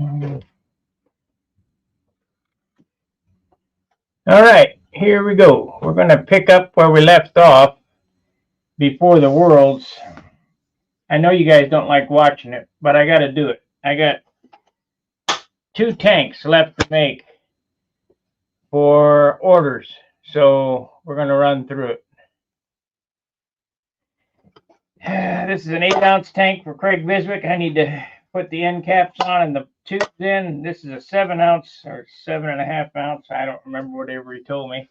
All right, here we go. We're going to pick up where we left off before the Worlds. I know you guys don't like watching it, but I got to do it. I got 2 tanks left to make for orders, so we're going to run through it. This is an 8-ounce tank for Craig Biswick. I need to put the end caps on and the tubes in. This is a 7-ounce or 7.5 ounce, I don't remember, whatever he told me,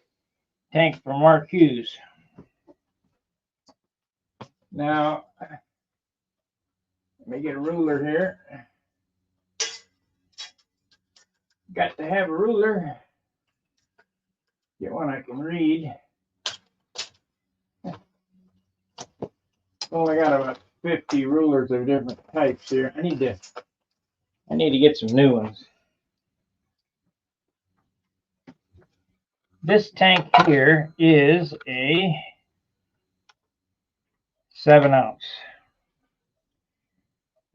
tank for Mark Hughes. Now, let me get a ruler here. Got to have a ruler. Get one I can read. Only got about 50 rulers of different types here. I need to get some new ones. This tank here is a 7-ounce.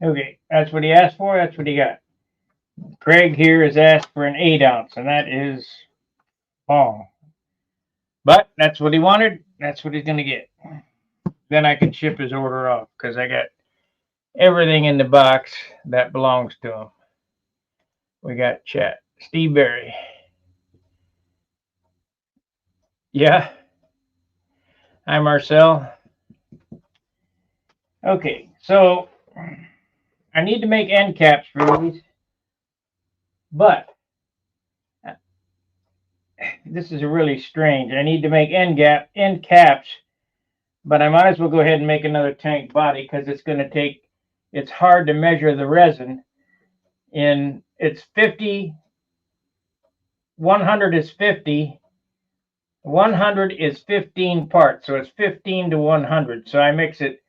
Okay, that's what he asked for. That's what he got. Craig here has asked for an 8-ounce, and that is wrong. But that's what he wanted. That's what he's going to get. Then I can ship his order off because I got everything in the box that belongs to him. We got chat. Steve Berry. Yeah. Hi, Marcel. Okay, so I need to make end caps for these, but this is really strange. I need to make end caps, but I might as well go ahead and make another tank body because it's going to take, it's hard to measure the resin. It's 50, 100 is 50, 100 is 15 parts, so it's 15 to 100. So I mix it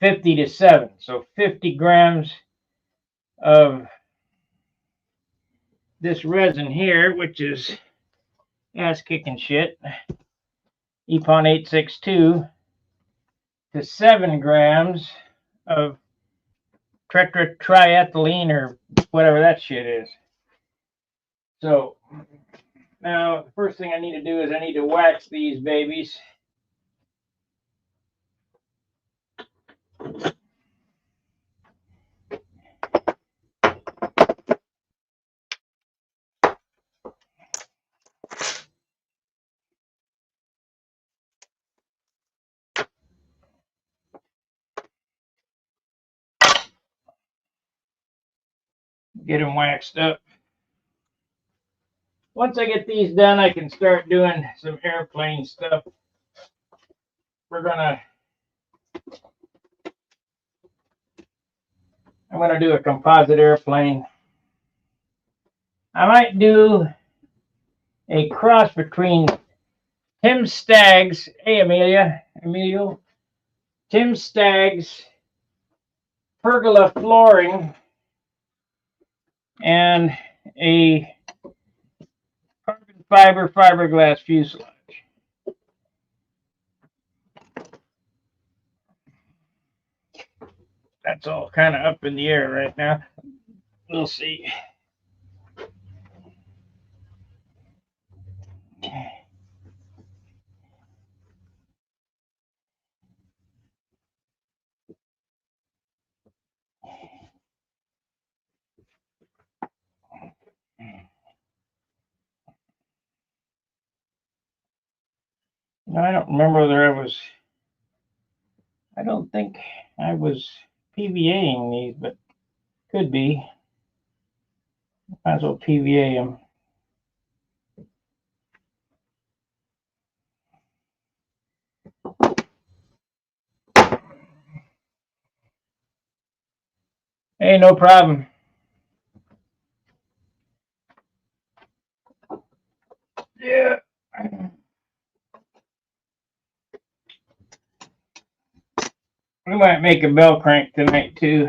50 to 7, so 50 grams of this resin here, which is ass kicking shit, Epon 862, to 7 grams of tetratriethylene or whatever that shit is. So now the first thing I need to do is I need to wax these babies. Get them waxed up. Once I get these done, I can start doing some airplane stuff. I'm gonna do a composite airplane. I might do a cross between Tim Stagg's, hey Emilio, Tim Stagg's pergola flooring and a carbon fiber fiberglass fuselage. That's all kind of up in the air right now. We'll see. No, I don't remember whether I don't think I was PVAing these, but could be. Might as well PVA them. Hey, no problem. Yeah. We might make a bell crank tonight too.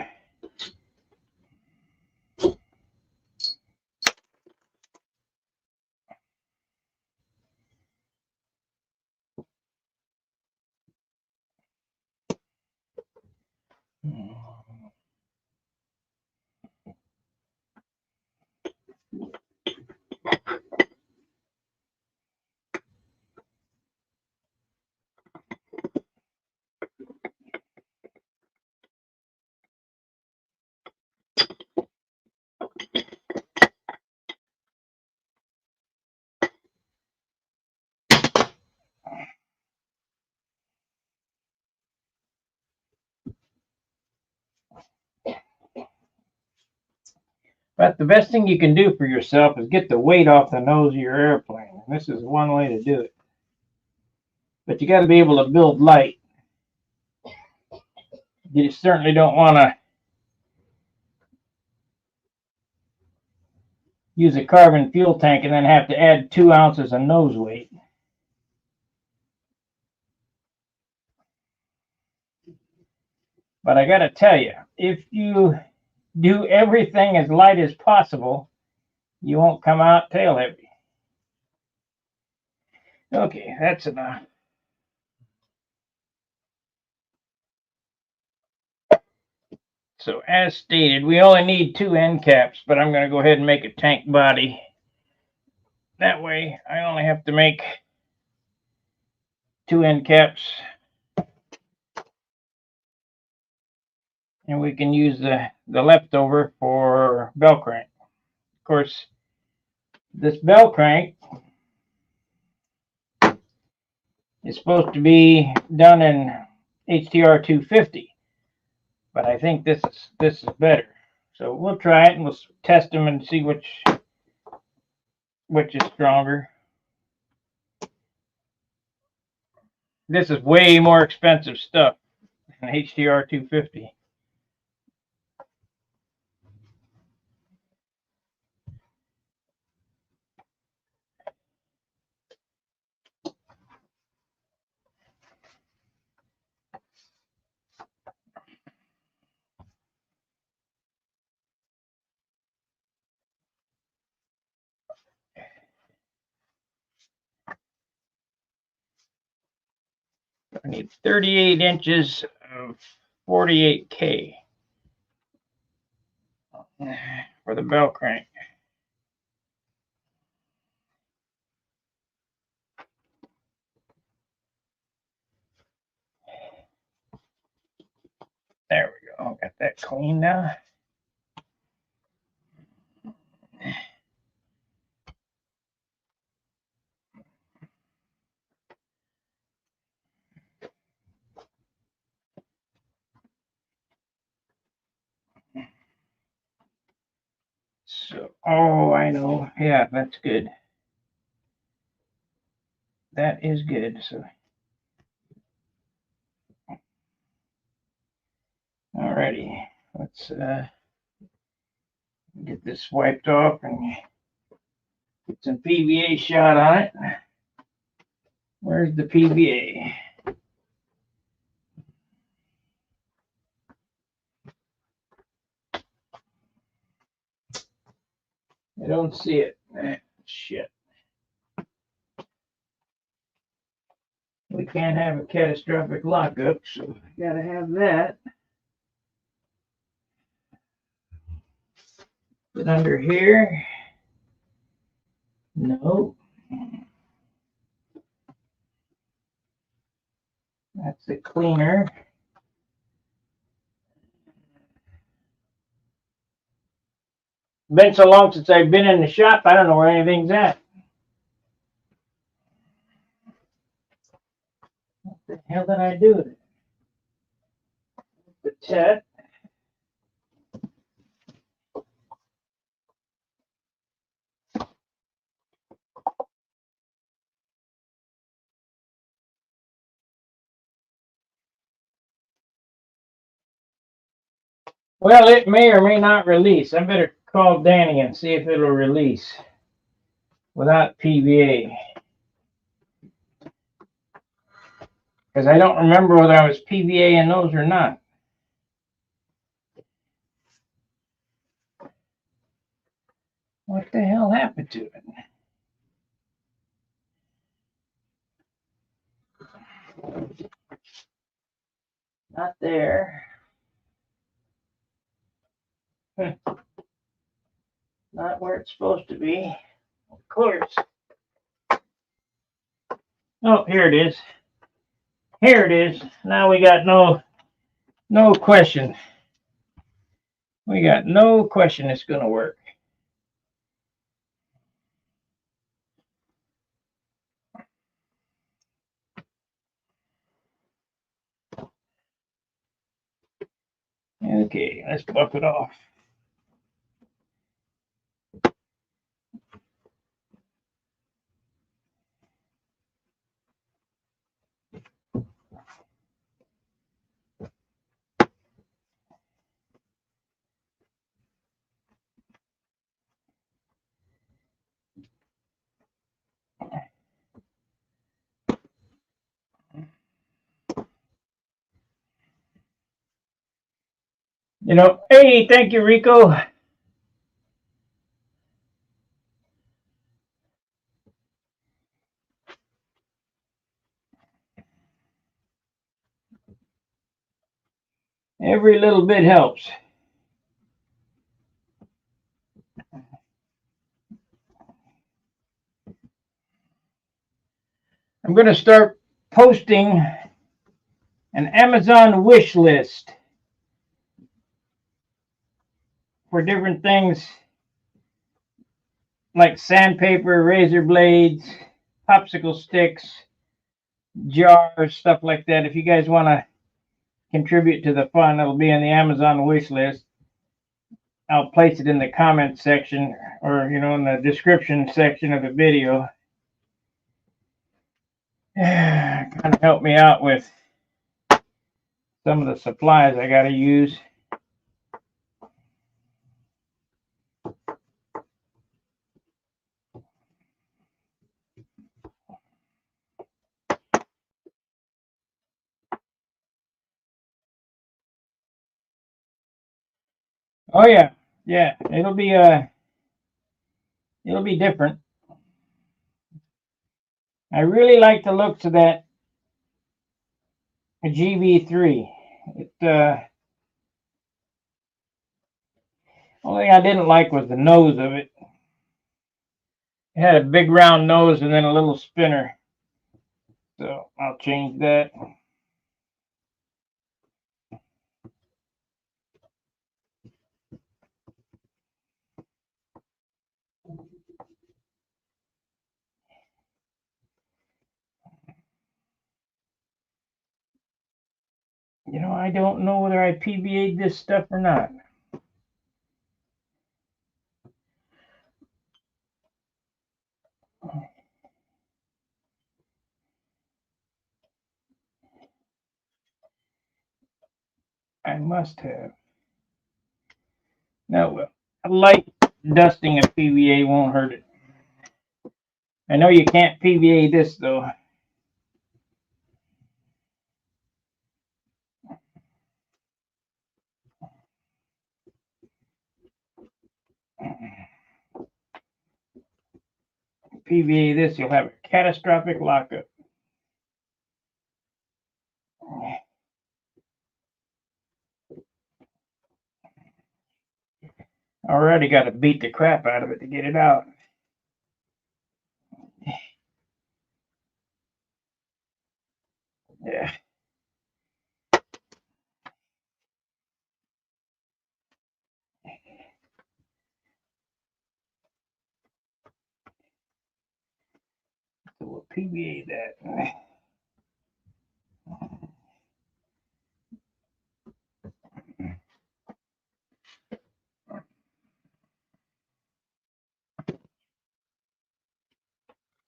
But the best thing you can do for yourself is get the weight off the nose of your airplane. And this is one way to do it. But you got to be able to build light. You certainly don't want to use a carbon fuel tank and then have to add 2 ounces of nose weight. But I got to tell you, if you do everything as light as possible, you won't come out tail heavy. Okay, that's enough. So as stated, we only need 2 end caps, but I'm going to go ahead and make a tank body. That way I only have to make 2 end caps. And we can use the leftover for bell crank. Of course, this bell crank is supposed to be done in HTR 250, but I think this is better. So we'll try it and we'll test them and see which is stronger. This is way more expensive stuff than HTR 250. I need 38 inches of 48K for the bell crank. There we go. Got that clean now. So, oh, I know. Yeah, that's good. That is good. So, alrighty, let's get this wiped off and get some PVA shot on it. Where's the PVA? I don't see it. Shit. We can't have a catastrophic lockup, so I gotta have that. Put under here. No. That's the cleaner. Been so long since I've been in the shop, I don't know where anything's at. What the hell did I do with it? The set. Well, it may or may not release. I better call Danny and see if it'll release without PVA. Because I don't remember whether I was PVA in those or not. What the hell happened to it? Not there. Not where it's supposed to be. Of course. Oh, here it is. Here it is. Now we got no question. We got no question it's going to work. Okay, let's buff it off. Hey, thank you, Rico. Every little bit helps. I'm going to start posting an Amazon wish list for different things like sandpaper, razor blades, popsicle sticks, jars, stuff like that. If you guys want to contribute to the fun, it'll be in the Amazon wish list. I'll place it in the comment section or, in the description section of the video. Kind of help me out with some of the supplies I got to use. Oh yeah, yeah. It'll be different. I really like the looks of that GV3. It only thing I didn't like was the nose of it. It had a big round nose and then a little spinner. So I'll change that. I don't know whether I PVA'd this stuff or not. I must have. No, a light dusting of PVA won't hurt it. I know you can't PVA this though. PVA this, you'll have a catastrophic lockup. Already got to beat the crap out of it to get it out. Yeah. So we'll PVA that.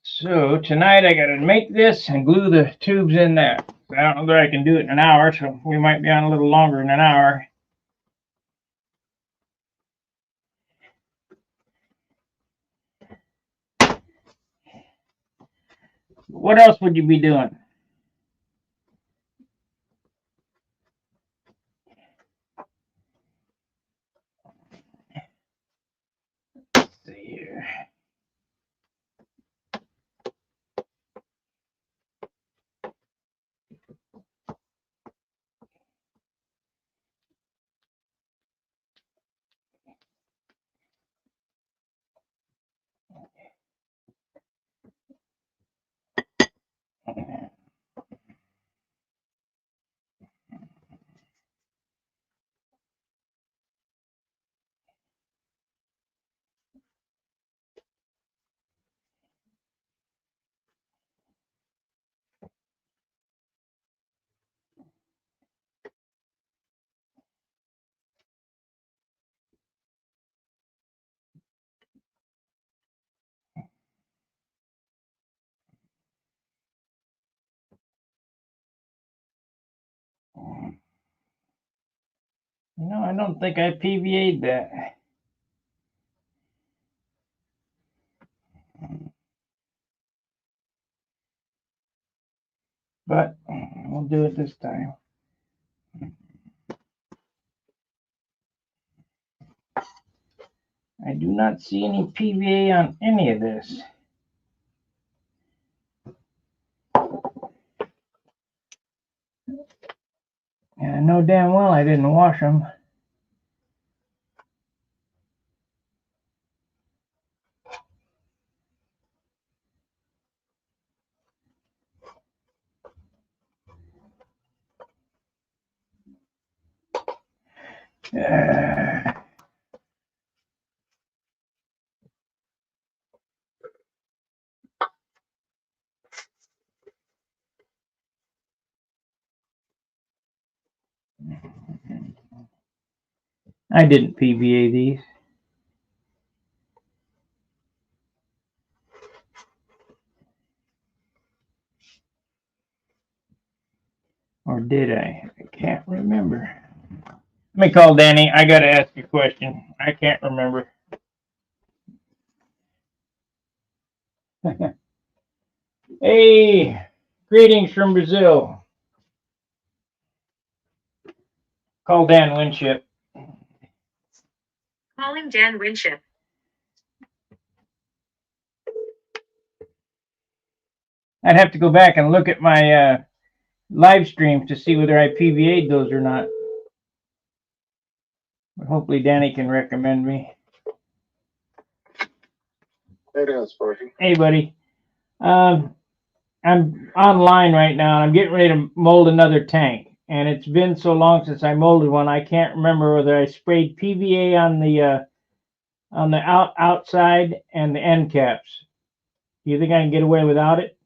So tonight I got to make this and glue the tubes in there. I don't know that I can do it in an hour, so we might be on a little longer than an hour. What else would you be doing? Let's see here. I don't think I PVA'd that. But we'll do it this time. I do not see any PVA on any of this. And I know damn well I didn't wash them. I didn't PVA these. Or did I? I can't remember. Let me call Danny. I got to ask you a question. I can't remember. Hey, greetings from Brazil. Call Dan Winship. Calling Dan Winship. I'd have to go back and look at my live streams to see whether I PVA'd those or not. But hopefully Danny can recommend me. Hey, Dan, Sparky. Hey, buddy. I'm online right now, and I'm getting ready to mold another tank. And it's been so long since I molded one, I can't remember whether I sprayed PVA on the outside and the end caps. Do you think I can get away without it?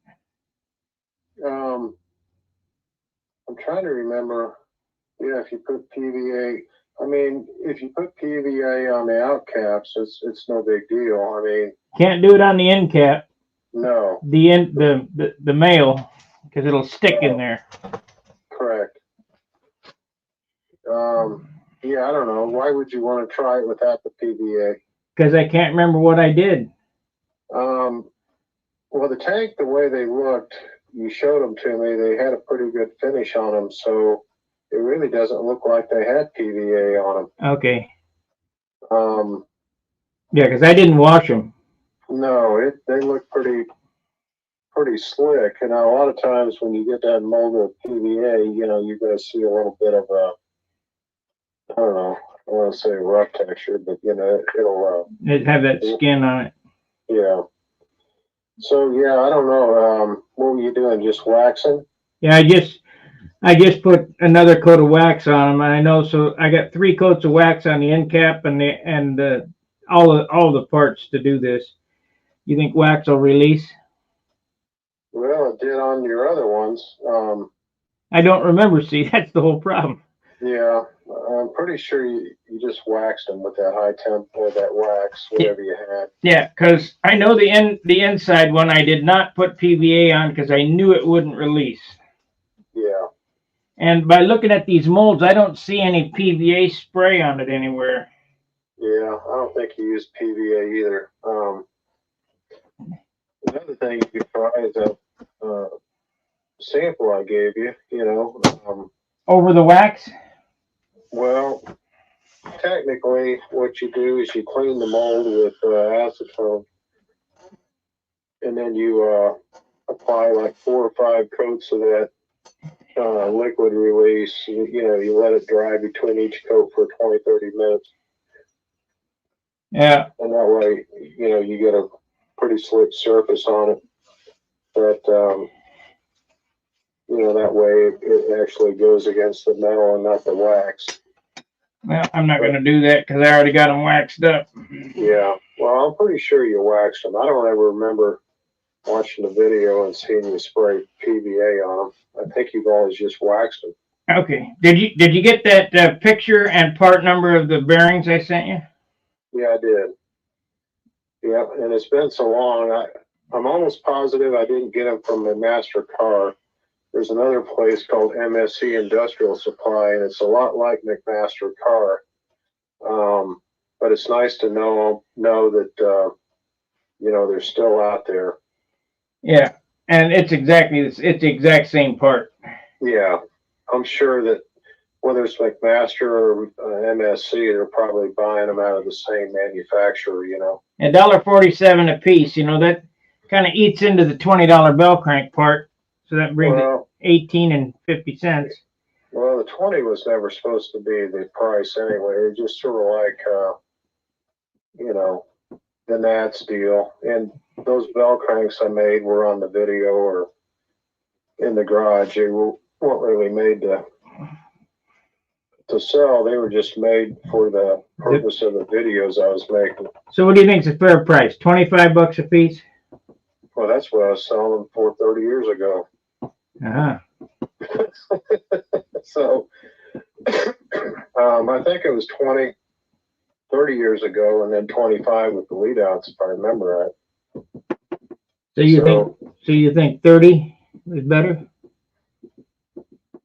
I'm trying to remember. Yeah, if you put PVA, I mean, if you put PVA on the out caps, it's no big deal. I mean, Can't do it on the end cap. no. The male, because it'll stick in there. Correct. Yeah, I don't know. Why would you want to try it without the PVA? Because I can't remember what I did. Well, the tank, the way they looked, you showed them to me, they had a pretty good finish on them, so it really doesn't look like they had PVA on Okay. them. Yeah, because I didn't wash them. No, they look pretty slick. And a lot of times when you get that mold with PVA, you're going to see a little bit of a, I don't know, I want to say rough texture, but it'll It have that skin on it. yeah. So yeah, I don't know. What were you doing? Just waxing? Yeah, I just put another coat of wax on them. I know, so I got 3 coats of wax on the end cap and all the parts to do this. You think wax will release? Well, it did on your other ones. I don't remember. See, that's the whole problem. Yeah, I'm pretty sure you just waxed them with that high temp or that wax, whatever you had. Yeah, because I know the inside one I did not put PVA on because I knew it wouldn't release. Yeah. And by looking at these molds, I don't see any PVA spray on it anywhere. Yeah, I don't think you used PVA either. Another thing you could try is a sample I gave you. Over the wax? Well, technically, what you do is you clean the mold with acetone, and then you apply like 4 or 5 coats of that liquid release. You let it dry between each coat for 20-30 minutes. Yeah. And that way, you get a pretty slick surface on it. But, that way it actually goes against the metal and not the wax. Well, I'm not going to do that because I already got them waxed up. Yeah. Well, I'm pretty sure you waxed them. I don't ever remember watching the video and seeing you spray PVA on them. I think you've always just waxed them. Okay. Did you get that picture and part number of the bearings I sent you? Yeah, I did. Yeah, and it's been so long. I'm almost positive I didn't get them from the Master Car. There's another place called MSC Industrial Supply, and it's a lot like McMaster Car. But it's nice to know that they're still out there. Yeah, and it's the exact same part. Yeah, I'm sure that whether it's McMaster or MSC, they're probably buying them out of the same manufacturer, you know. $1.47 a piece. You know, that kind of eats into the $20 bell crank part. So that brings Well, it 18 and 50 cents. well, the 20 was never supposed to be the price anyway. It was just sort of like, you know, the Nats deal. And those bell cranks I made were on the video or in the garage. They weren't really made to sell. They were just made for the purpose of the videos I was making. So what do you think is a fair price? 25 bucks a piece? Well, that's what I was selling them for 30 years ago. Uh-huh. So, I think it was 30 years ago, and then 25 with the lead outs, if I remember right. So you think 30 is better?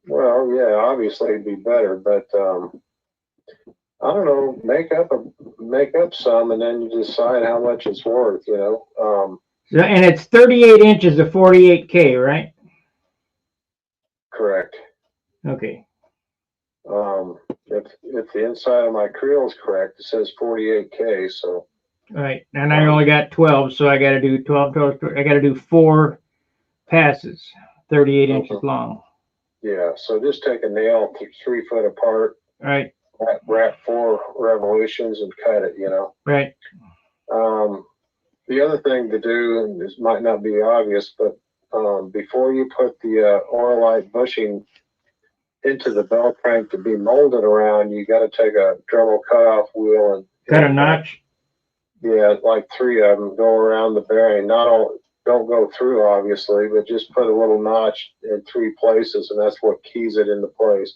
Well, yeah, obviously it'd be better, but I don't know. Make up some, and then you decide how much it's worth. You know. And it's 38 inches of 48K, right? Correct. Okay. If the inside of my creel is correct, it says 48K. So. All right, and I only got 12, so I got to do 12. I got to do 4 passes, 38 inches long. Yeah. So just take a nail 3 foot apart. Right. Wrap 4 revolutions and cut it. You know. Right. The other thing to do, and this might not be obvious, but before you put the Oilite bushing into the bell crank to be molded around, you got to take a Dremel cutoff wheel and cut a notch. Yeah, like 3 of them go around the bearing. Not all, don't go through obviously, but just put a little notch in 3 places, and that's what keys it into place.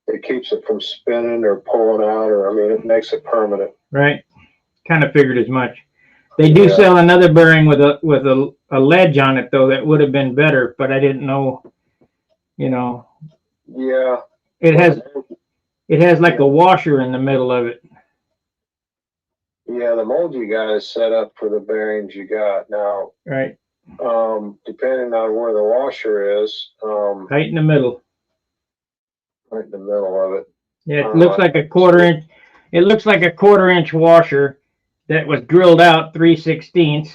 It keeps it from spinning or pulling out, or I mean, it makes it permanent. Right. Kind of figured as much. They do sell another bearing with a ledge on it though that would have been better, but I didn't know. You know. Yeah. It has like a washer in the middle of it. Yeah, the mold you got is set up for the bearings you got now. Right. Depending on where the washer is. Right in the middle. Right in the middle of it. Yeah, it looks like a quarter inch. It looks like a quarter-inch washer that was drilled out 3/16,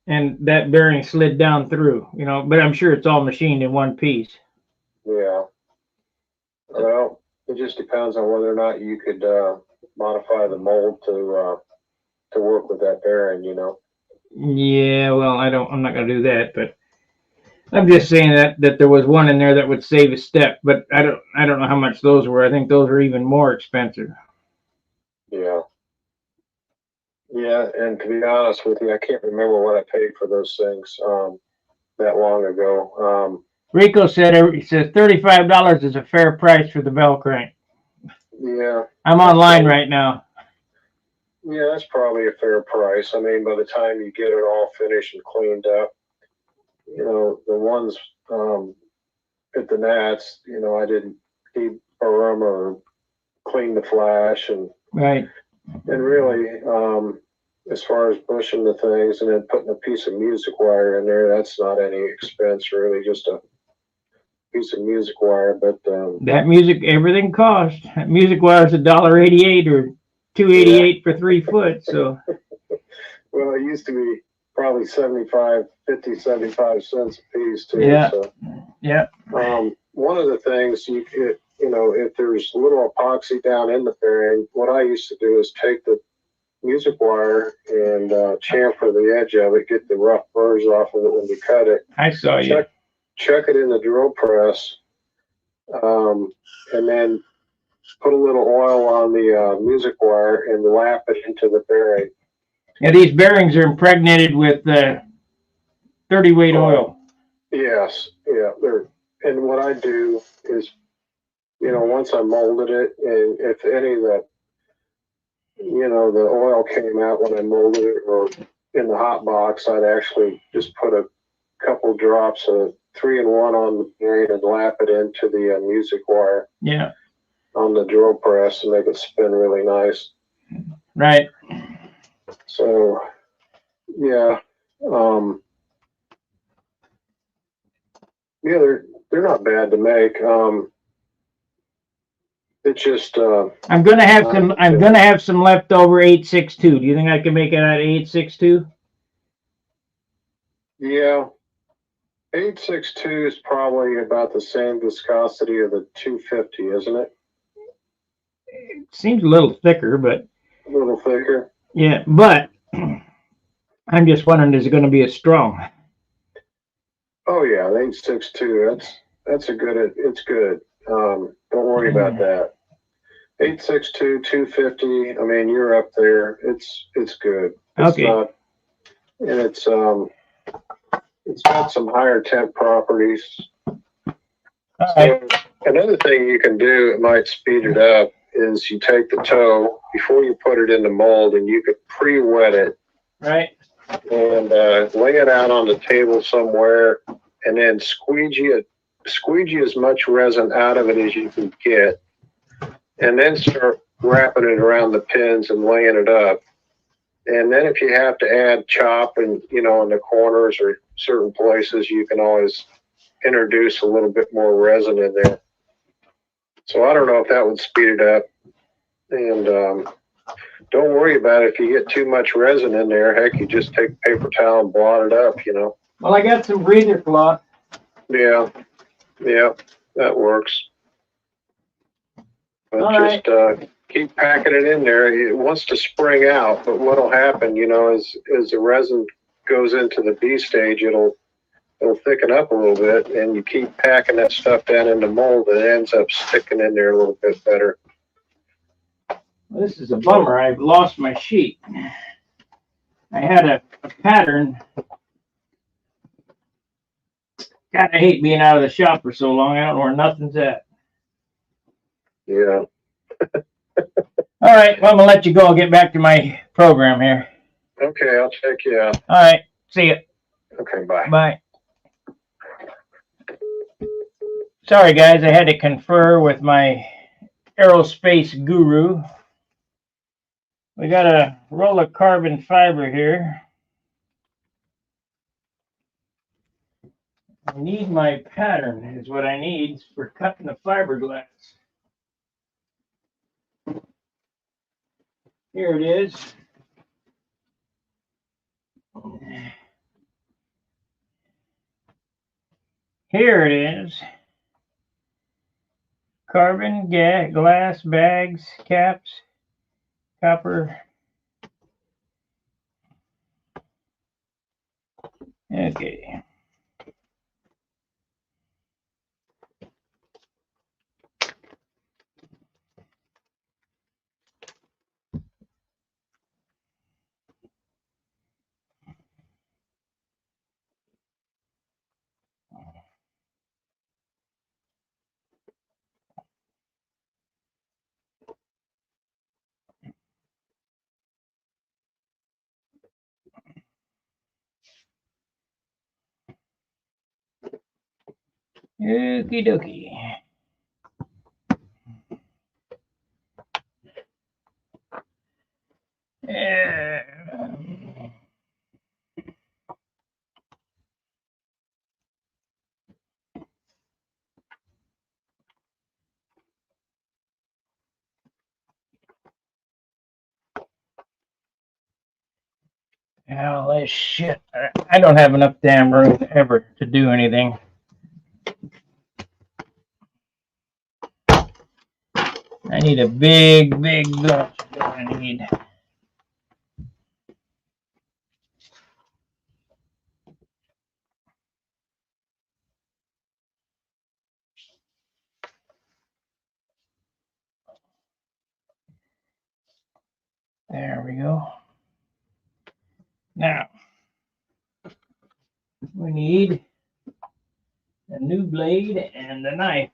and that bearing slid down through. You know, but I'm sure it's all machined in one piece. Yeah. Well, it just depends on whether or not you could modify the mold to work with that bearing. You know. Yeah, well, I'm not gonna do that, but I'm just saying that there was one in there that would save a step, but I don't know how much those were. I think those are even more expensive. Yeah. Yeah, and to be honest with you, I can't remember what I paid for those things that long ago. Rico said he says $35 is a fair price for the bell crank. Yeah. I'm online right now. Yeah, that's probably a fair price. I mean, by the time you get it all finished and cleaned up, you know, the ones at the Nats, you know, I didn't deburr them or clean the flash, and right. And really, as far as bushing the things and then putting a piece of music wire in there, that's not any expense really, just a piece of music wire. But that music, everything costs. That music wire is $1.88 or $2.88 for 3 foot. So. Well, it used to be probably 75 cents a piece too. Yeah. So, yeah. One of the things you know, if there's a little epoxy down in the bearing, what I used to do is take the music wire and chamfer the edge of it, get the rough burrs off of it when you cut it. I saw you. Check it in the drill press, and then put a little oil on the music wire and lap it into the bearing. Yeah, these bearings are impregnated with 30 weight oil. Yes, yeah. And what I do is, you know, once I molded it, and if any of the, you know, the oil came out when I molded it or in the hot box, I'd actually just put a couple drops of 3-in-1 on the bearing and lap it into the music wire. Yeah. On the drill press and make it spin really nice. Right. So, yeah. Yeah, they're not bad to make. It's just, I'm gonna have some leftover 862. Do you think I can make it out of 862? yeah, 862 is probably about the same viscosity of the 250, isn't it? It seems a little thicker, but A little thicker. yeah, but I'm just wondering, is it going to be as strong? Oh yeah, the 862. That's a good. It's good. Don't worry about that. 862, 250. I mean, you're up there. It's good. It's Okay. not, and it's got some higher temp properties. All right. So another thing you can do, it might speed it up, is you take the toe before you put it in the mold, and you could pre-wet it. Right. And lay it out on the table somewhere, and then squeegee as much resin out of it as you can get, and then start wrapping it around the pins and laying it up. And then if you have to add chop and, in the corners or certain places, you can always introduce a little bit more resin in there. So I don't know if that would speed it up. And don't worry about it. If you get too much resin in there, heck, you just take a paper towel and blot it up, Well, I got some breather cloth. Yeah, that works. But All just right. keep packing it in there. It wants to spring out, but what'll happen, as the resin goes into the B stage, it'll thicken up a little bit, and you keep packing that stuff down in the mold, and it ends up sticking in there a little bit better. Well, this is a bummer. I've lost my sheet. I had a pattern. God, I hate being out of the shop for so long. I don't know where nothing's at. Yeah. All right. Well, I'm going to let you go. I'll get back to my program here. Okay, I'll check you out. All right. See you. Okay, bye. Bye. Sorry, guys. I had to confer with my aerospace guru. We got a roll of carbon fiber here. I need my pattern is what I need for cutting the fiberglass. Here it is. Here it is. Carbon, glass, bags, caps, copper. Okay. Okie dokie. All this shit. I don't have enough damn room ever to do anything. I need a big, big brush. I need. There we go. Now, we need a new blade and a knife.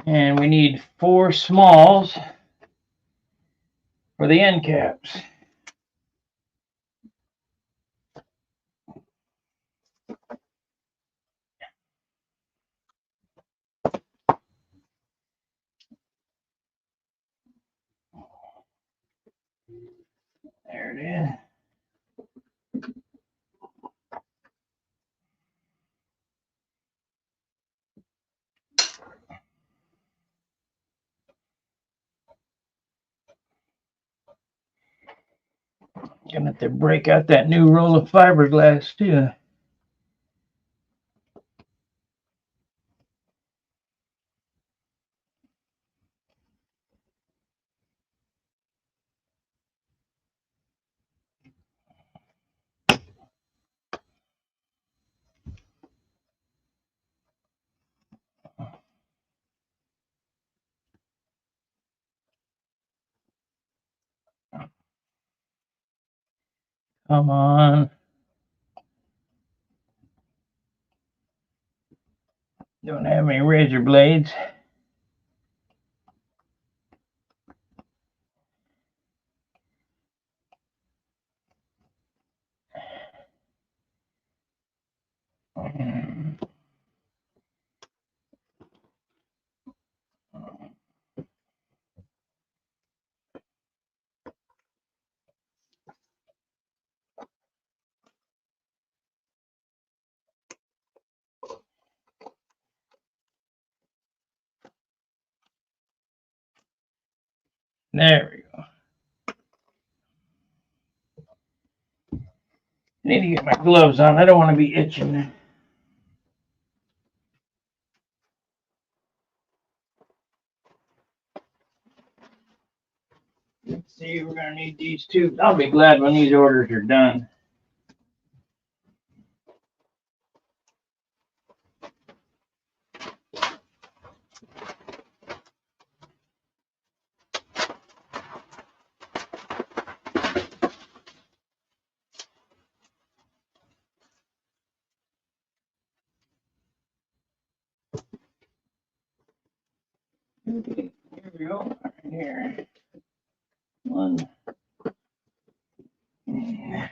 And we need 4 smalls for the end caps. There it is. Gonna have to break out that new roll of fiberglass too. Come on. Don't have any razor blades. There we go. I need to get my gloves on. I don't want to be itching. Let's see, we're gonna need these two. I'll be glad when these orders are done. Okay, here we go. Right here. One. I'm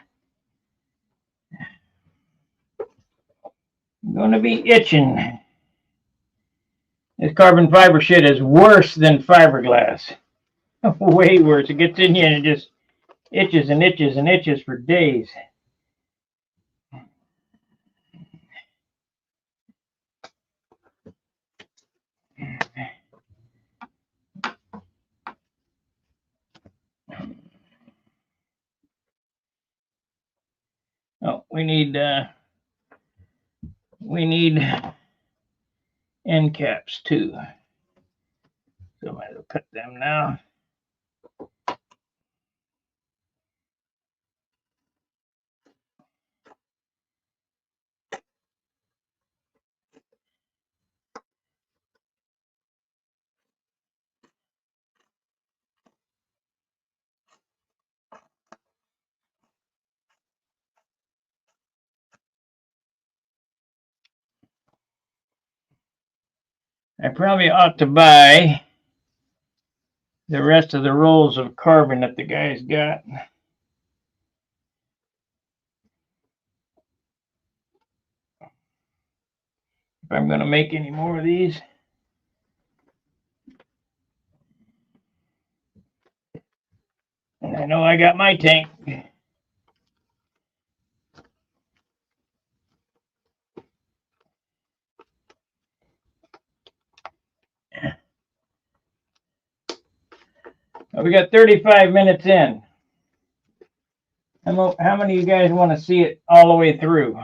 gonna be itching. This carbon fiber shit is worse than fiberglass. Way worse. It gets in you and it just itches and itches and itches for days. Oh, we need end caps too. So I might as well cut them now. I probably ought to buy the rest of the rolls of carbon that the guy's got. If I'm going to make any more of these. And I know I got my tank. Well, we got 35 minutes in. How many of you guys want to see it all the way through?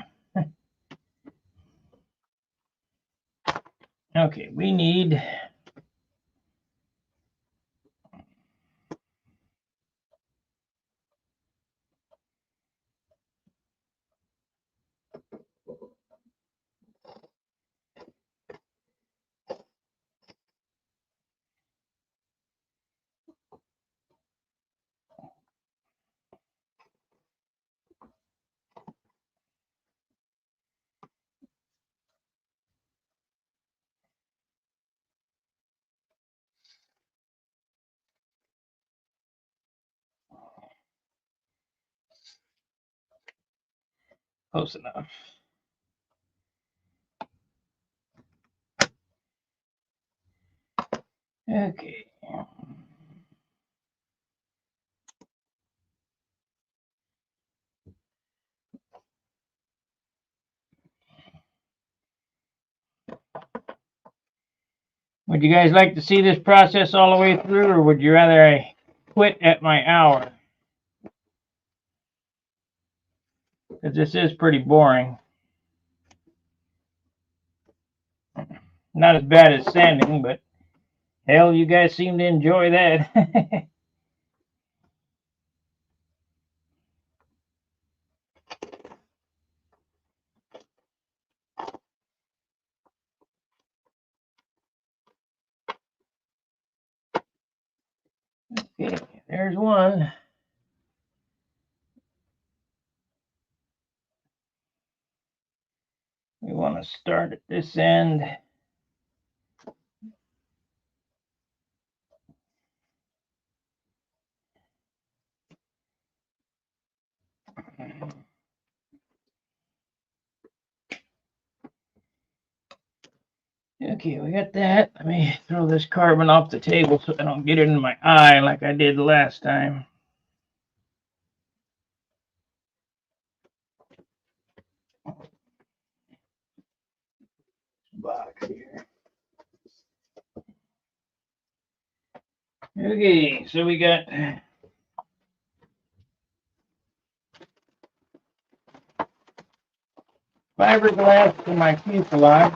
Okay, we need close enough. Okay. Would you guys like to see this process all the way through, or would you rather I quit at my hour? because this is pretty boring. Not as bad as sanding, but hell, you guys seem to enjoy that. Okay, there's one. We want to start at this end. Okay, we got that. Let me throw this carbon off the table so I don't get it in my eye like I did last time. Box here. Okay, so we got fiberglass for my fuselage.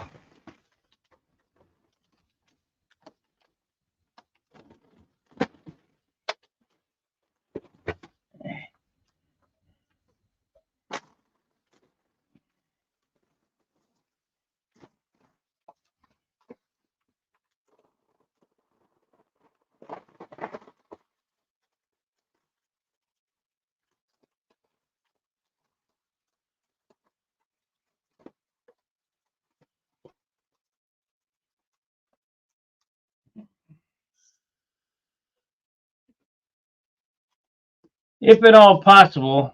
If at all possible,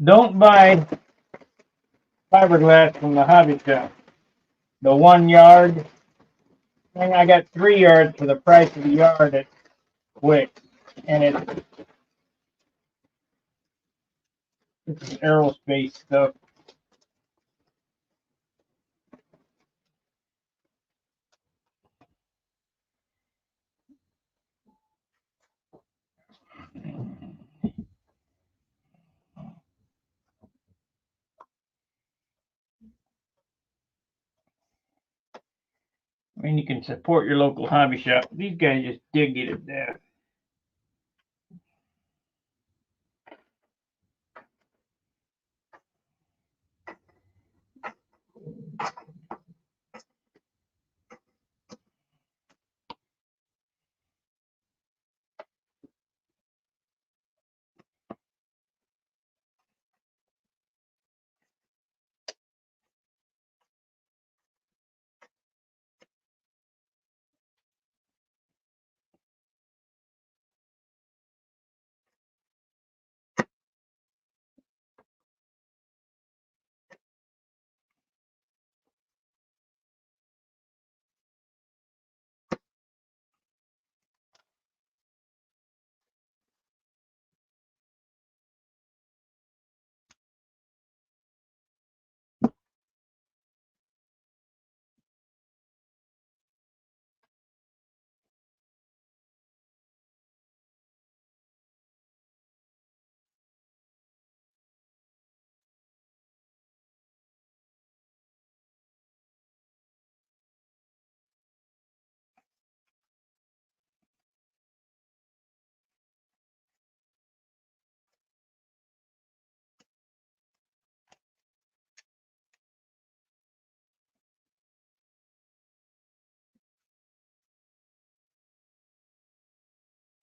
don't buy fiberglass from the hobby shop. The 1 yard thing, I got 3 yards for the price of the yard at Wick, and it's aerospace stuff. I mean, you can support your local hobby shop. These guys just dig you to death.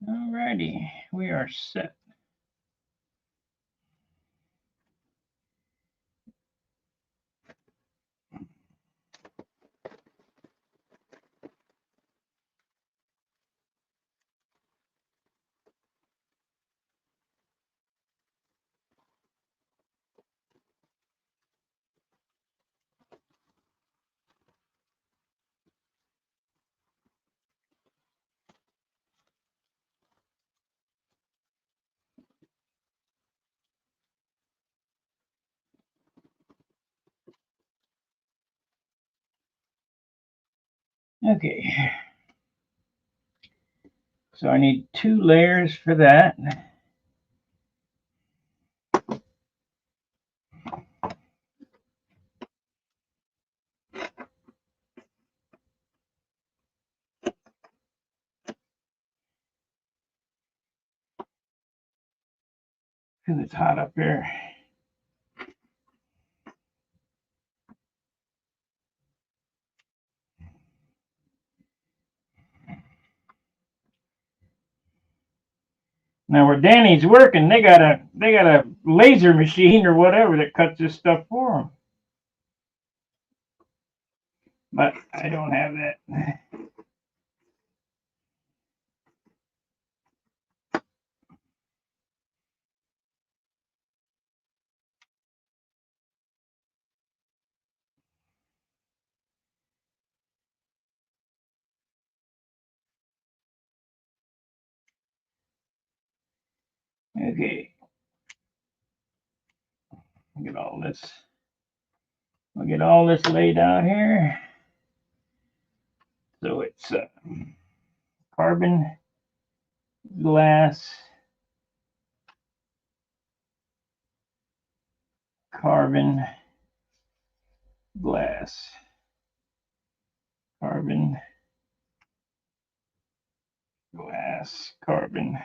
Alrighty, we are set. Okay. So I need 2 layers for that. because it's hot up here. Now where Danny's working, they got a laser machine or whatever that cuts this stuff for them. But I don't have that. Okay. Get all this. I'll get all this laid out here. So it's carbon, glass, carbon, glass, carbon, glass, carbon,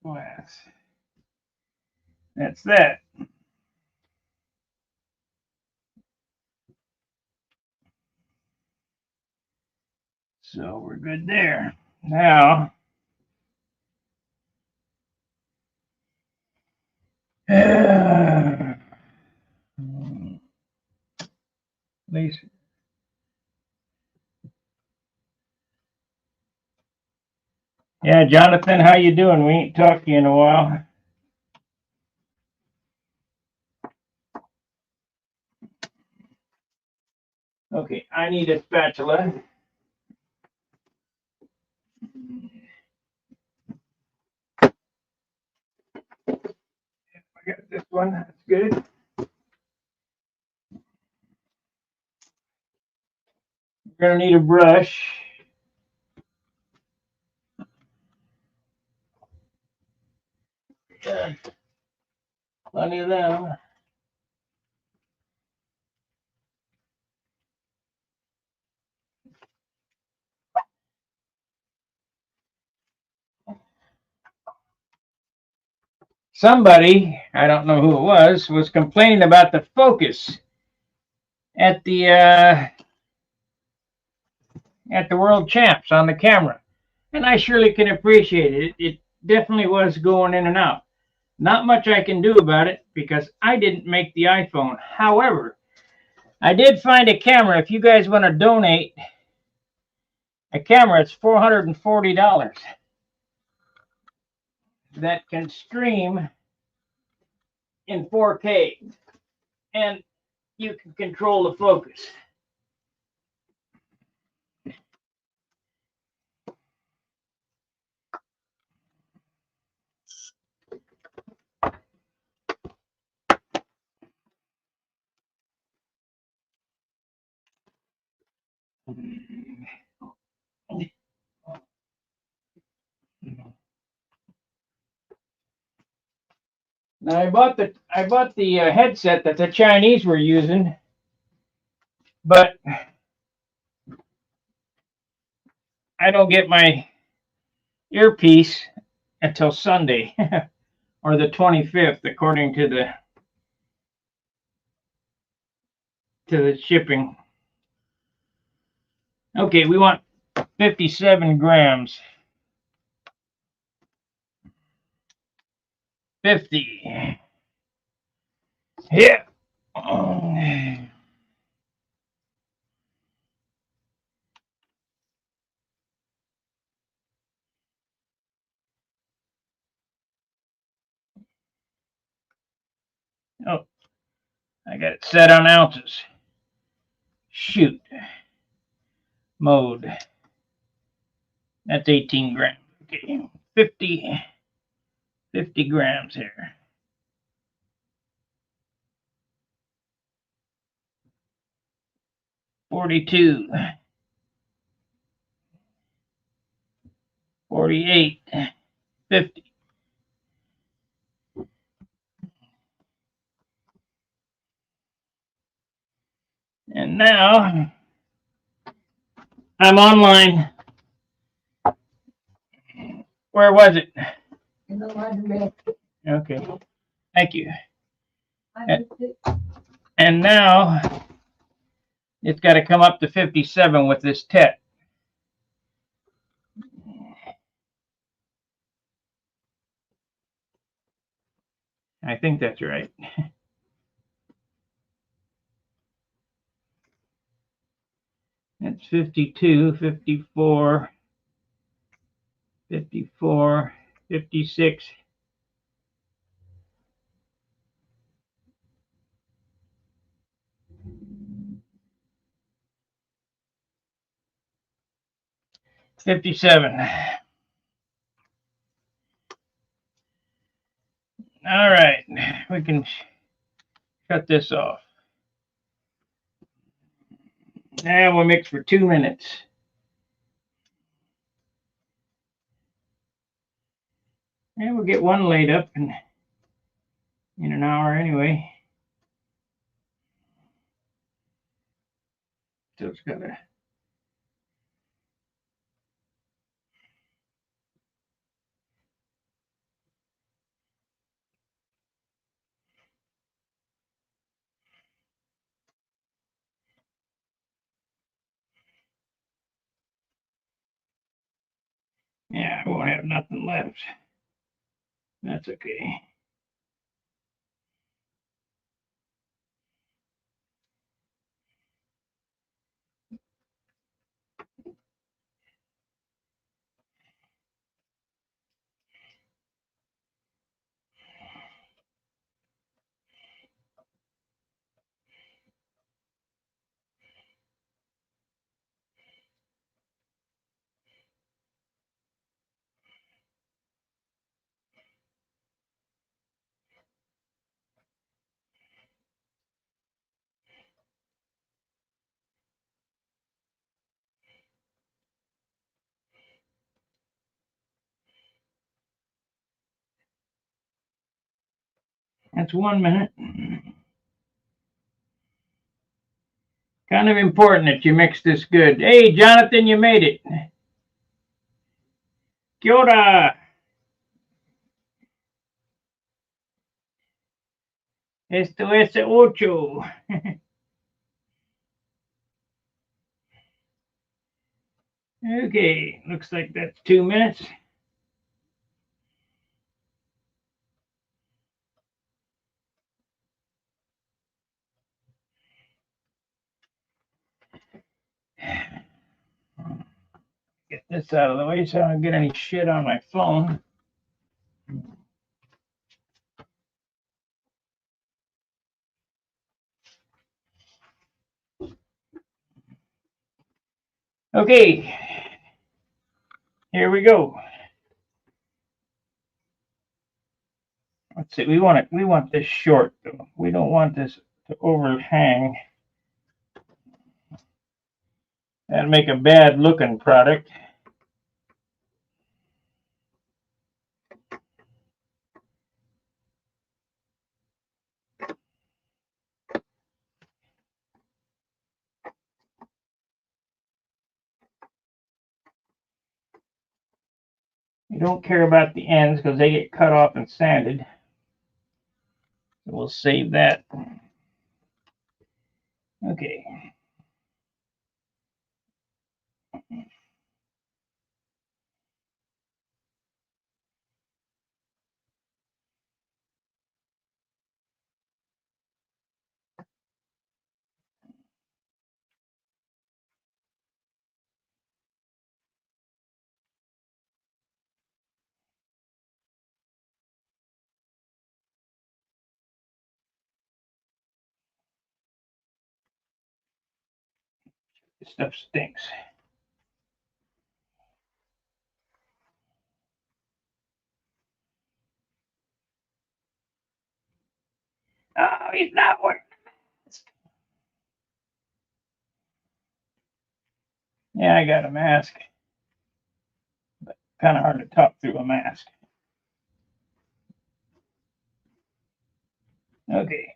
glass. That's that. So we're good there. Now, at least yeah, Jonathan, how you doing? We ain't talked to you in a while. Okay, I need a spatula. I got this one. That's good. We're gonna need a brush. Plenty of them. Somebody, I don't know who it was complaining about the focus at the World Champs on the camera, and I surely can appreciate it. It definitely was going in and out. Not much I can do about it because I didn't make the iPhone. However, I did find a camera. If you guys want to donate a camera, it's $440 that can stream in 4K, and you can control the focus. Now I bought the headset that the Chinese were using, but I don't get my earpiece until Sunday or the 25th, according to the shipping. Okay, we want 57 grams. 50. Yeah. Oh, I got it set on ounces. Shoot. Mode. That's 18 grams. Okay, 50 grams here. 42. 48. 50. And now I'm online. Where was it? Okay, thank you. And now it's got to come up to 57 with this TET. I think that's right. That's 52, 54, 54, 56. $57. All right, we can shut this off. Now we'll mix for 2 minutes. And we'll get one laid up in an hour anyway. So it's got to. Yeah, I won't have nothing left. That's okay. That's 1 minute. Kind of important that you mix this good. Hey, Jonathan, you made it. Kia ora. Esto es ocho. Okay, looks like that's 2 minutes. Get this out of the way so I don't get any shit on my phone. Okay, here we go. Let's see. We want it. We want this short though. We don't want this to overhang and make a bad looking product. We don't care about the ends because they get cut off and sanded. So we'll save that. Okay. This stuff stinks. Oh, he's not working. Yeah, I got a mask. But kind of hard to talk through a mask. Okay.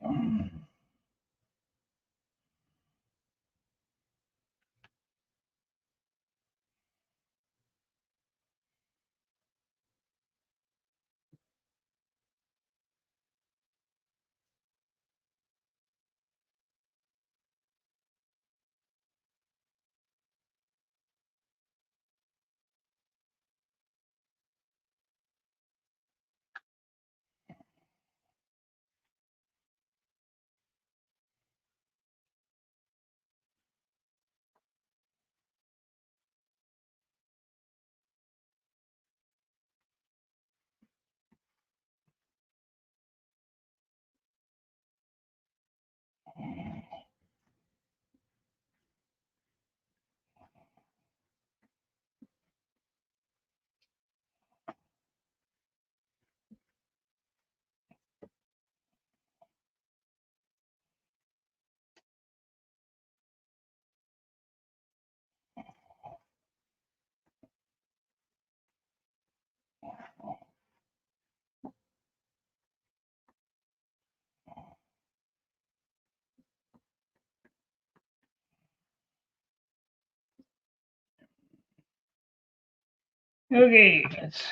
Okay, let's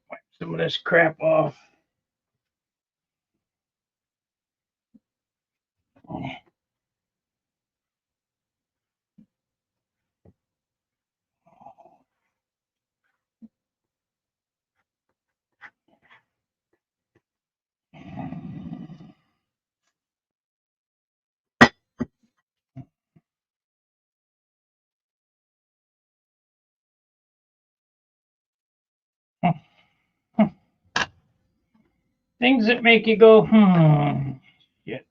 wipe some of this crap off. Things that make you go, shit.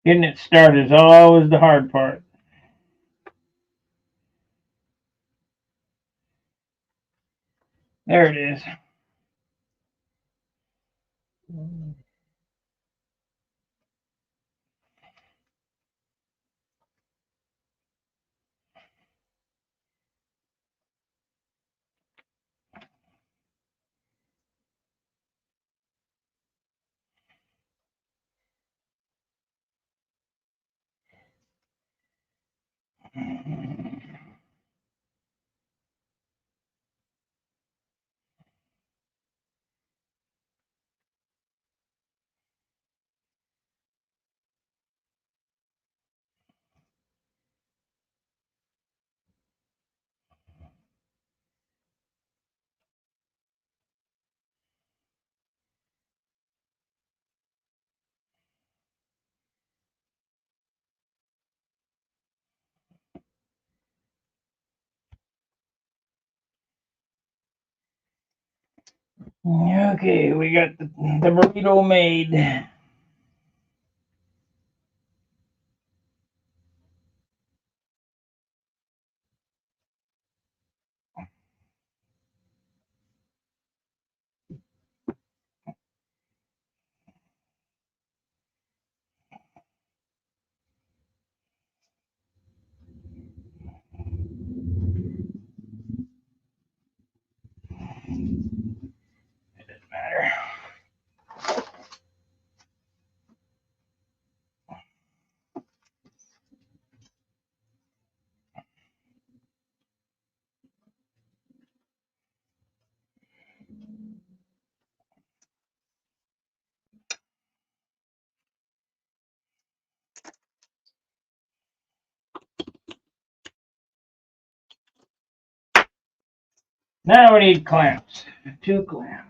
Getting it started is always the hard part. There it is. Okay, we got the burrito made. It doesn't matter. Now we need clamps. 2 clamps.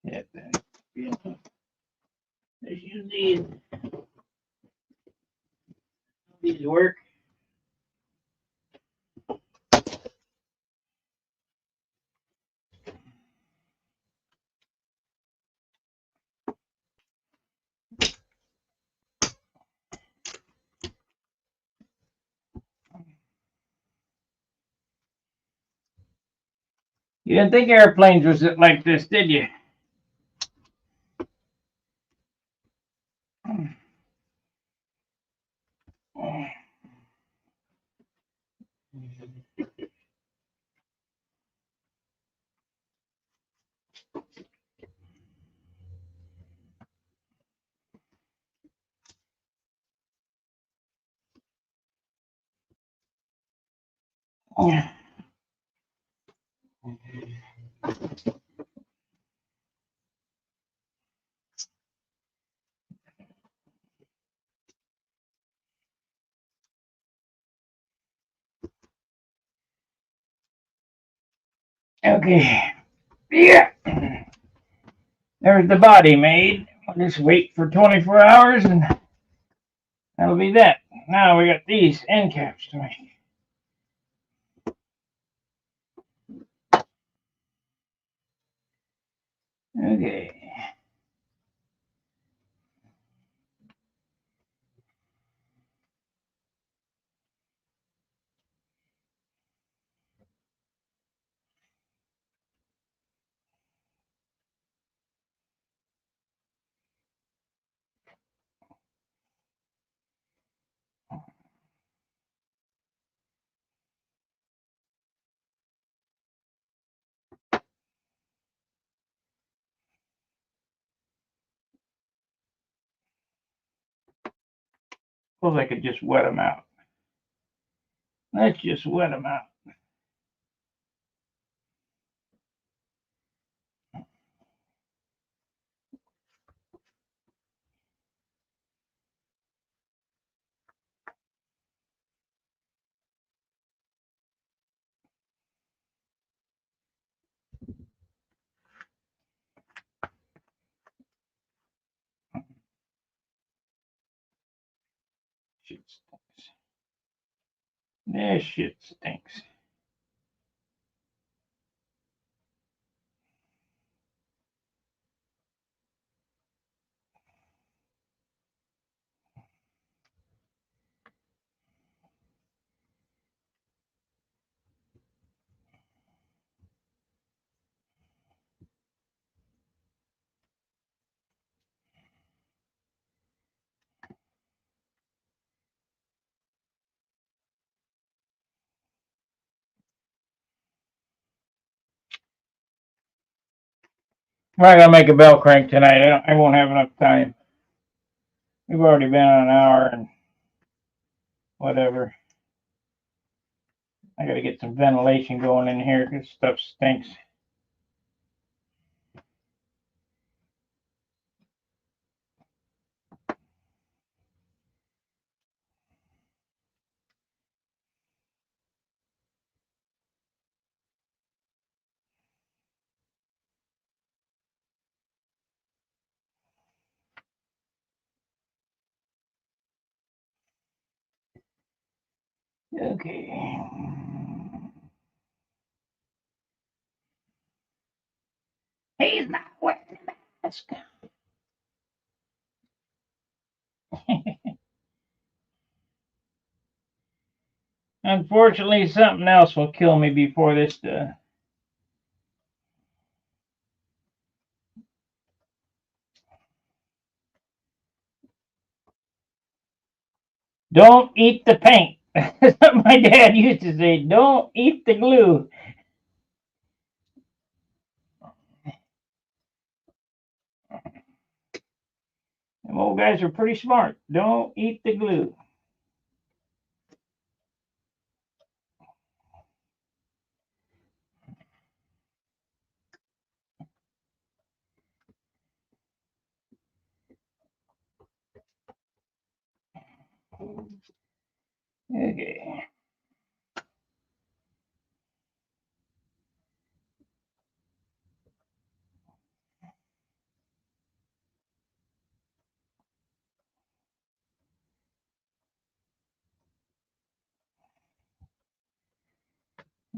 Yeah. Let's use these work. You didn't think airplanes was like this, did you? Okay. Yeah. There's the body made. We'll just wait for 24 hours and that'll be that. Now we got these end caps to make. Okay. Suppose I could just wet them out. Let's just wet them out. Shit stinks. This shit stinks. I gotta make a bell crank tonight. I won't have enough time. We've already been on an hour and whatever. I gotta get some ventilation going in here because stuff stinks. Okay. He's not wearing a mask. Unfortunately, something else will kill me before this does. Don't eat the paint. My dad used to say, don't eat the glue. Them old guys are pretty smart. Don't eat the glue. Okay.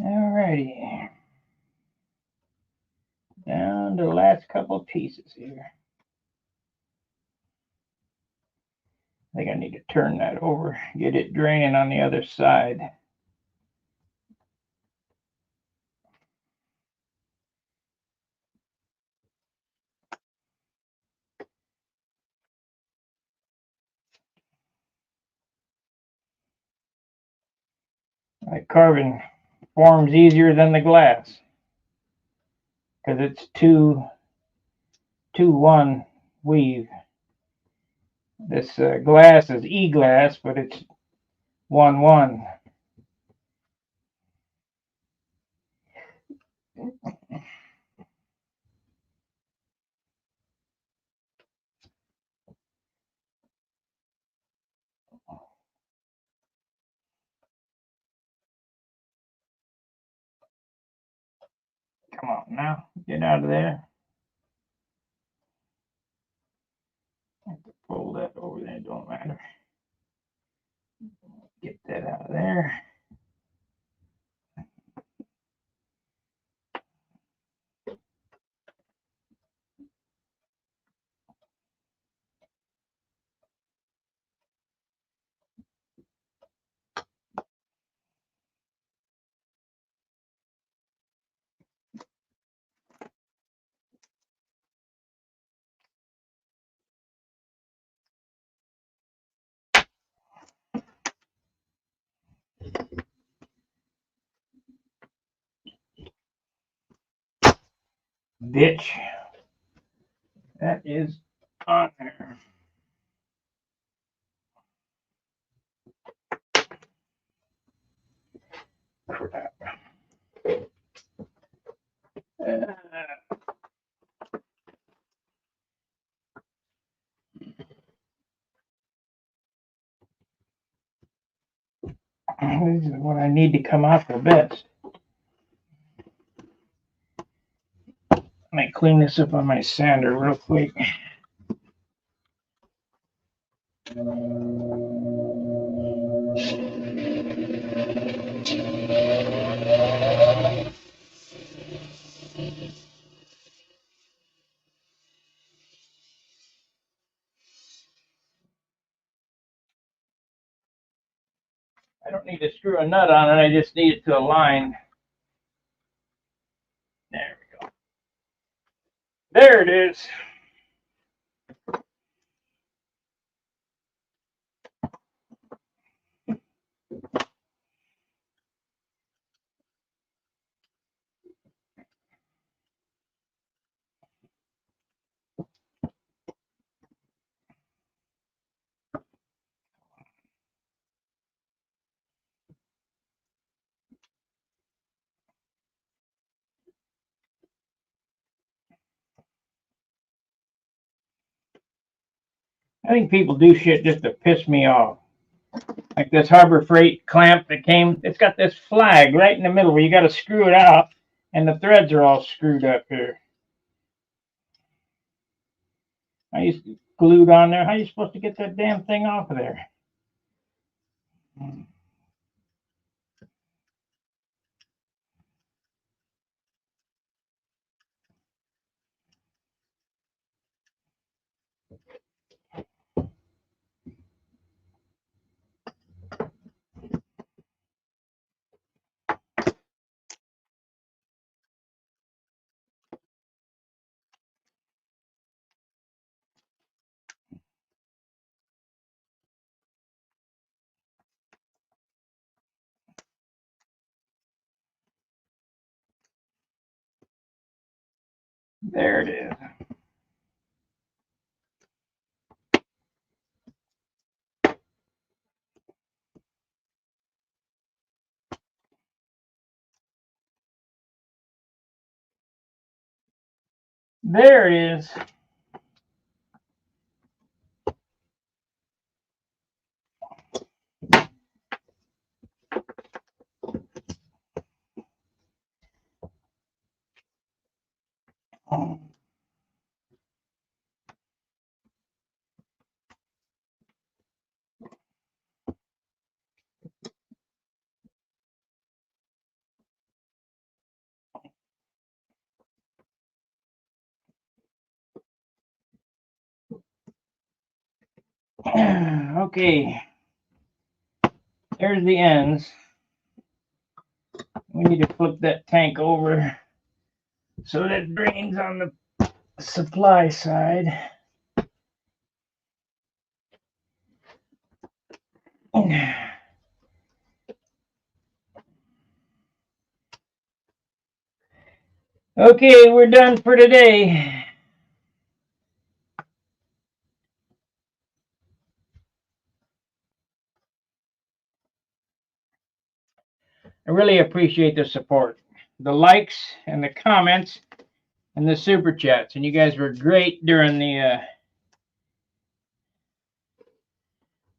Alrighty. Down to the last couple pieces here. I think I need to turn that over, get it draining on the other side. That carbon forms easier than the glass because it's 2-1 weave. This glass is E-glass, but it's 1-1. Come on now, get out of there. Have to pull that over there, don't matter. Get that out of there. Ditch. That is on there. Crap. This is what I need to come out the best. Let me clean this up on my sander real quick. I don't need to screw a nut on it, I just need it to align. There we go. There it is. I think people do shit just to piss me off. Like this Harbor Freight clamp that came, it's got this flag right in the middle where you got to screw it out, and the threads are all screwed up here. I used to glued on there. How are you supposed to get that damn thing off of there? There it is. There it is. Okay. There's the ends. We need to flip that tank over so that it drains on the supply side. Okay, we're done for today. I really appreciate the support, the likes and the comments and the super chats. And you guys were great during the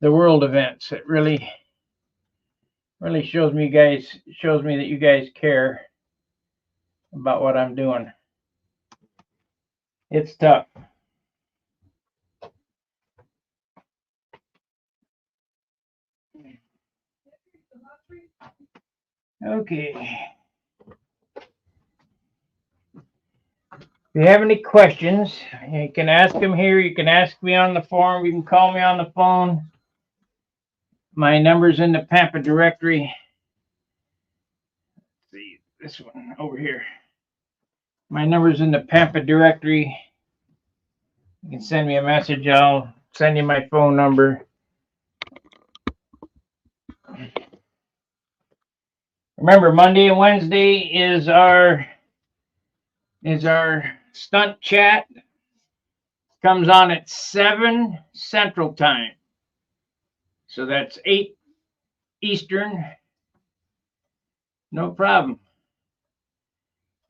world events. It really shows me that you guys care about what I'm doing. It's tough. Okay. If you have any questions, you can ask them here. You can ask me on the forum. You can call me on the phone. My number's in the Pampa directory. Let's see, this one over here. My number's in the Pampa directory. You can send me a message. I'll send you my phone number. Remember, Monday and Wednesday is our stunt chat. Comes on at 7 Central Time. So that's 8 Eastern. No problem.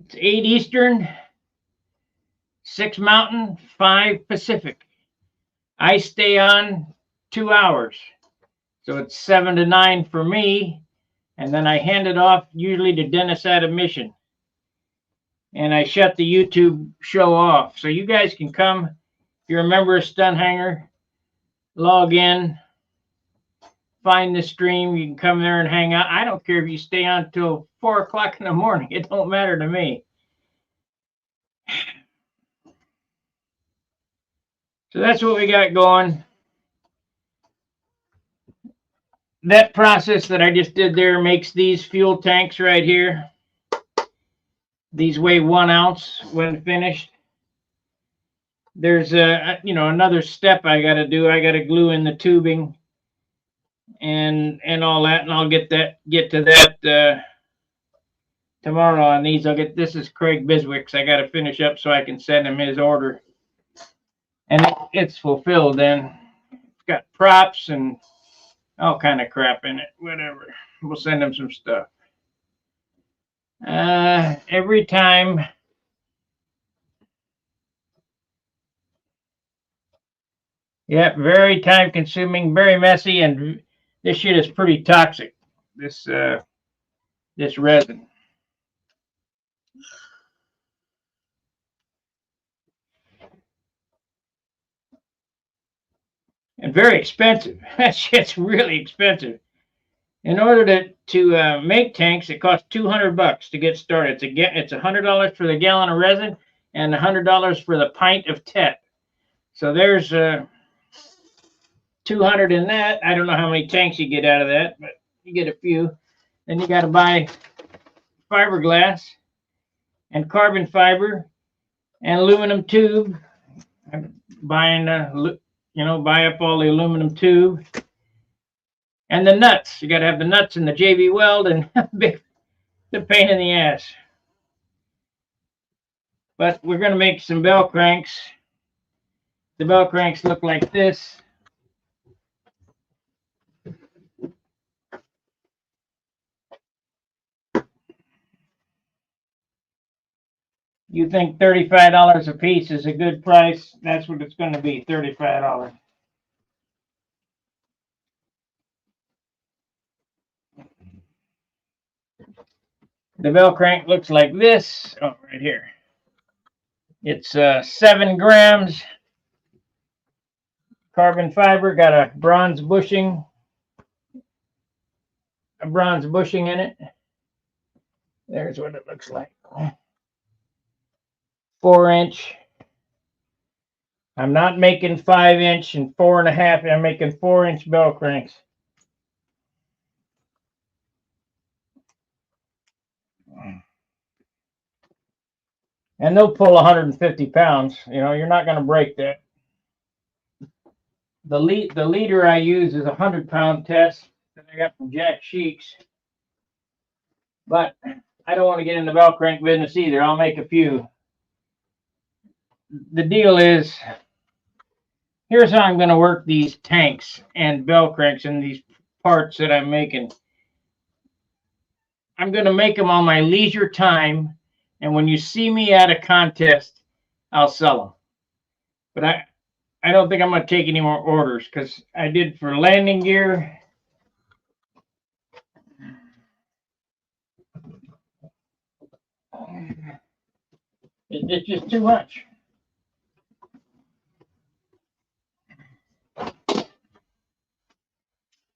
It's 8 Eastern, 6 Mountain, 5 Pacific. I stay on 2 hours. So it's 7 to 9 for me. And then I hand it off usually to Dennis out of Mission. And I shut the YouTube show off. So you guys can come. If you're a member of Stunt Hanger, log in, find the stream. You can come there and hang out. I don't care if you stay on until 4 o'clock in the morning. It don't matter to me. So that's what we got going. That process that I just did there makes these fuel tanks right here. These weigh 1 ounce when finished. There's another step I got to do. I got to glue in the tubing and all that, and I'll get to that tomorrow on these. This is Craig Biswick's. I got to finish up so I can send him his order, and it's fulfilled. Then it's got props and all kind of crap in it. Whatever. We'll send him some stuff. Every time. Yeah, very time consuming, very messy, and this shit is pretty toxic. This resin. And very expensive. That shit's really expensive. In order to make tanks, it costs $200 to get started. It's $100 for the gallon of resin and $100 for the pint of TET. So there's 200 in that. I don't know how many tanks you get out of that, but you get a few. Then you got to buy fiberglass and carbon fiber and aluminum tube. I'm buying buy up all the aluminum tube and the nuts. You got to have the nuts in the JB Weld, and the pain in the ass. But we're going to make some bell cranks. The bell cranks look like this. You think $35 a piece is a good price? That's what it's going to be, $35. The bell crank looks like this. Oh, right here. It's 7 grams. Carbon fiber, got a bronze bushing in it. There's what it looks like. 4-inch I'm not making 5-inch and 4.5. I'm making 4-inch bell cranks. And they'll pull 150 pounds. You know, you're not going to break that. The leader I use is a 100-pound test that I got from Jack Sheeks. But I don't want to get in the bell crank business either. I'll make a few. The deal is, here's how I'm going to work these tanks and bell cranks and these parts that I'm making. I'm going to make them on my leisure time, and when you see me at a contest, I'll sell them. But I don't think I'm going to take any more orders, because I did for landing gear. It's just too much.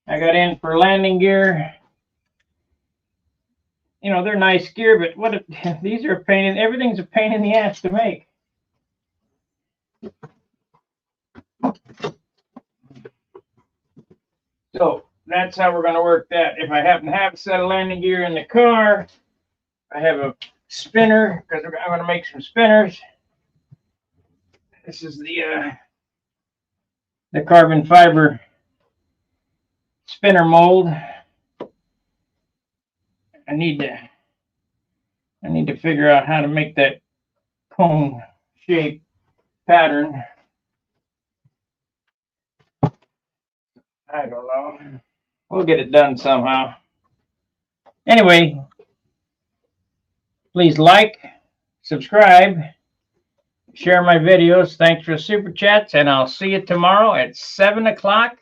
I got in for landing gear. You know, they're nice gear, but what if, these are a pain in, everything's a pain in the ass to make. So that's how we're going to work that. If I happen to have a set of landing gear in the car, I have a spinner, because I'm going to make some spinners. This is the carbon fiber spinner mold. I need to figure out how to make that cone shape pattern. I don't know. We'll get it done somehow. Anyway, please like, subscribe, share my videos. Thanks for super chats, and I'll see you tomorrow at 7 o'clock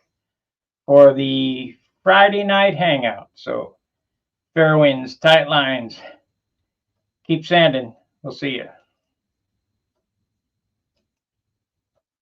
for the Friday night hangout. So fair winds, tight lines. Keep sanding. We'll see you.